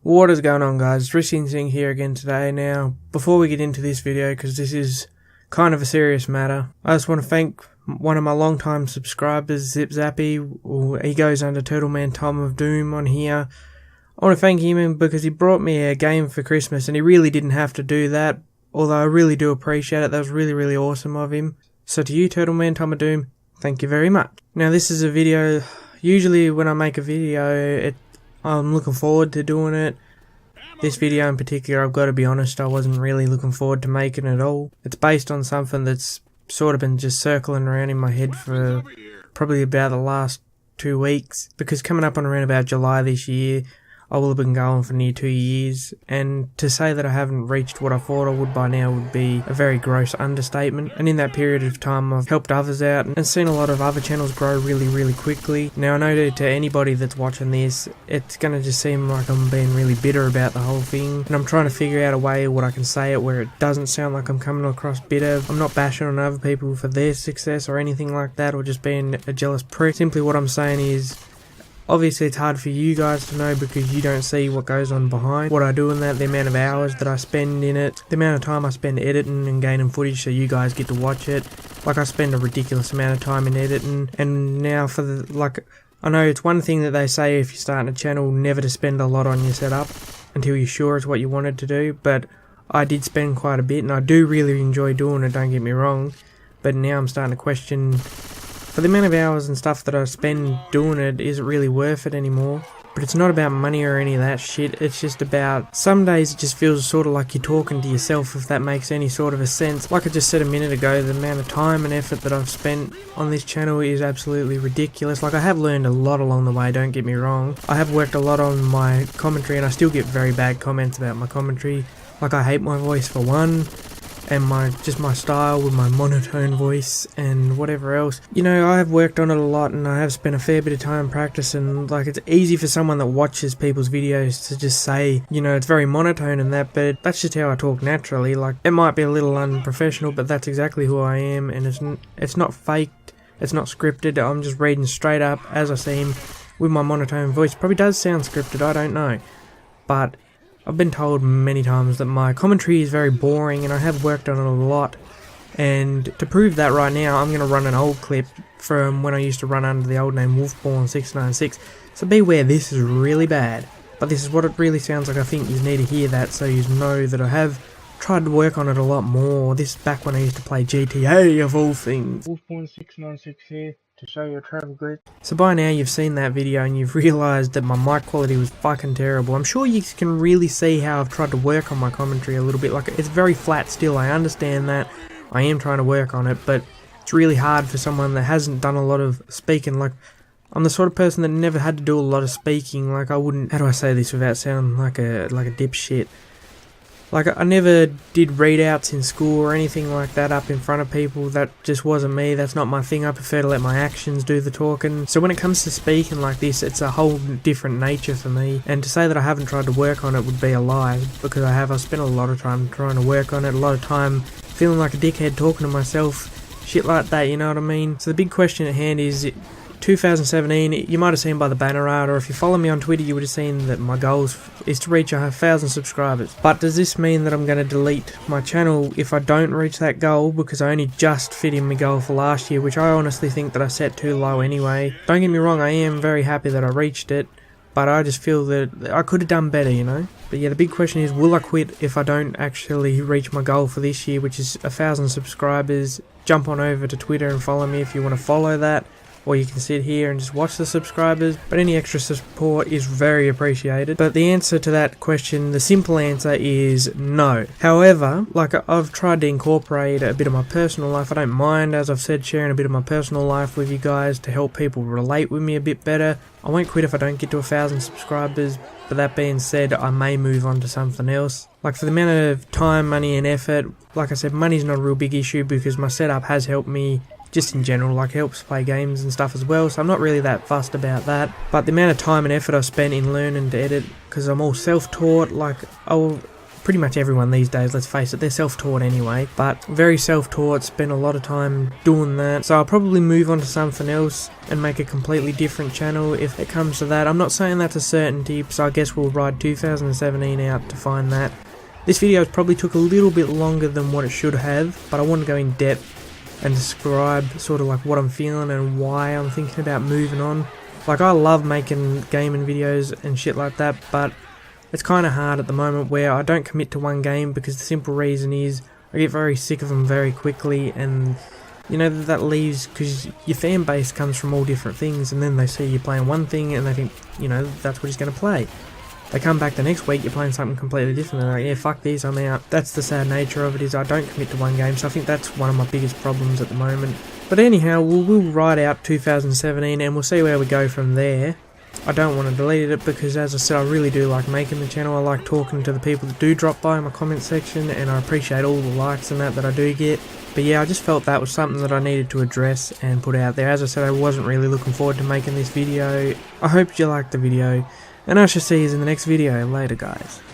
What is going on, guys? Risking Singh here again today. Now, before we get into this video, because this is kind of a serious matter, I just want to thank one of my long-time subscribers, Zip Zappy. He goes under Turtleman Time of Doom on here. I want to thank him because he brought me a game for Christmas, and he really didn't have to do that, although I really do appreciate it. That was really, really awesome of him. So to you, Turtleman Time of Doom, thank you very much. Now, this is a video. Usually when I make a video, I'm looking forward to doing it. This video in particular, I've got to be honest, I wasn't really looking forward to making it at all. It's based on something that's sort of been just circling around in my head for probably about the last 2 weeks. Because coming up on around about July this year, I will have been going for near 2 years, and to say that I haven't reached what I thought I would by now would be a very gross understatement. And in that period of time, I've helped others out and seen a lot of other channels grow really, really quickly. Now, I know that to anybody that's watching this, it's going to just seem like I'm being really bitter about the whole thing, and I'm trying to figure out a way what I can say it where it doesn't sound like I'm coming across bitter. I'm not bashing on other people for their success or anything like that, or just being a jealous prick. Simply what I'm saying is, obviously it's hard for you guys to know because you don't see what goes on behind what I do in that, the amount of hours that I spend in it, the amount of time I spend editing and gaining footage so you guys get to watch it. Like, I spend a ridiculous amount of time in editing, and now for the, I know it's one thing that they say if you're starting a channel, never to spend a lot on your setup until you're sure it's what you wanted to do, but I did spend quite a bit, and I do really enjoy doing it, don't get me wrong, but now I'm starting to question, for the amount of hours and stuff that I spend doing it, is it really worth it anymore? But it's not about money or any of that shit, it's just about, some days it just feels sort of like you're talking to yourself, if that makes any sort of a sense. Like I just said a minute ago, the amount of time and effort that I've spent on this channel is absolutely ridiculous. Like, I have learned a lot along the way, don't get me wrong. I have worked a lot on my commentary, and I still get very bad comments about my commentary. Like, I hate my voice for one, and my style with my monotone voice and whatever else. You know, I have worked on it a lot, and I have spent a fair bit of time practicing. Like, it's easy for someone that watches people's videos to just say, you know, it's very monotone and that, but that's just how I talk naturally. Like, it might be a little unprofessional, but that's exactly who I am, and it's not faked, it's not scripted. I'm just reading straight up as I seem with my monotone voice. Probably does sound scripted, I don't know, but I've been told many times that my commentary is very boring, and I have worked on it a lot. And to prove that right now, I'm going to run an old clip from when I used to run under the old name Wolfborn696. So beware, this is really bad. But this is what it really sounds like. I think you need to hear that so you know that I have tried to work on it a lot more. This is back when I used to play GTA of all things. Wolfborn696 here to show you a travel glitch. So by now you've seen that video and you've realised that my mic quality was fucking terrible. I'm sure you can really see how I've tried to work on my commentary a little bit. Like, it's very flat still, I understand that. I am trying to work on it, but it's really hard for someone that hasn't done a lot of speaking. Like, I'm the sort of person that never had to do a lot of speaking. Like, I wouldn't, how do I say this without sounding like a dipshit? Like, I never did readouts in school or anything like that up in front of people. That just wasn't me. That's not my thing. I prefer to let my actions do the talking. So when it comes to speaking like this, it's a whole different nature for me. And to say that I haven't tried to work on it would be a lie, because I have. I've spent a lot of time trying to work on it, a lot of time feeling like a dickhead talking to myself, shit like that, you know what I mean? So the big question at hand is, 2017, you might have seen by the banner art, or if you follow me on Twitter you would have seen that my goal is to reach 1,000 subscribers. But does this mean that I'm going to delete my channel if I don't reach that goal, because I only just fit in my goal for last year, which I honestly think that I set too low anyway. Don't get me wrong, I am very happy that I reached it, but I just feel that I could have done better, you know? But yeah, the big question is, will I quit if I don't actually reach my goal for this year, which is 1,000 subscribers? Jump on over to Twitter and follow me if you want to follow that. Or you can sit here and just watch the subscribers, but any extra support is very appreciated. But the answer to that question, the simple answer is no. However, like, I've tried to incorporate a bit of my personal life. I don't mind, as I've said, sharing a bit of my personal life with you guys to help people relate with me a bit better. I won't quit if I don't get to 1,000 subscribers, but that being said, I may move on to something else. Like, for the amount of time, money and effort, like I said, money's not a real big issue because my setup has helped me just in general, like, helps play games and stuff as well, so I'm not really that fussed about that. But the amount of time and effort I've spent in learning to edit, because I'm all self-taught, like, I'll pretty much everyone these days, let's face it, they're self-taught anyway, but very self-taught, spend a lot of time doing that, so I'll probably move on to something else and make a completely different channel if it comes to that. I'm not saying that's a certainty, so I guess we'll ride 2017 out to find that. This video probably took a little bit longer than what it should have, but I want to go in depth and describe sort of like what I'm feeling and why I'm thinking about moving on. Like, I love making gaming videos and shit like that, but it's kind of hard at the moment where I don't commit to one game because the simple reason is I get very sick of them very quickly, and you know that leaves because your fan base comes from all different things, and then they see you playing one thing and they think, you know, that's what he's going to play. They come back the next week, you're playing something completely different, they're like, yeah, fuck this, I'm out. That's the sad nature of it, is I don't commit to one game, so I think that's one of my biggest problems at the moment. But anyhow, we'll ride out 2017 and we'll see where we go from there. I don't want to delete it because, as I said, I really do like making the channel. I like talking to the people that do drop by in my comment section, and I appreciate all the likes and that I do get. But yeah, I just felt that was something that I needed to address and put out there. As I said, I wasn't really looking forward to making this video. I hope you liked the video, and I shall see you in the next video. Later, guys.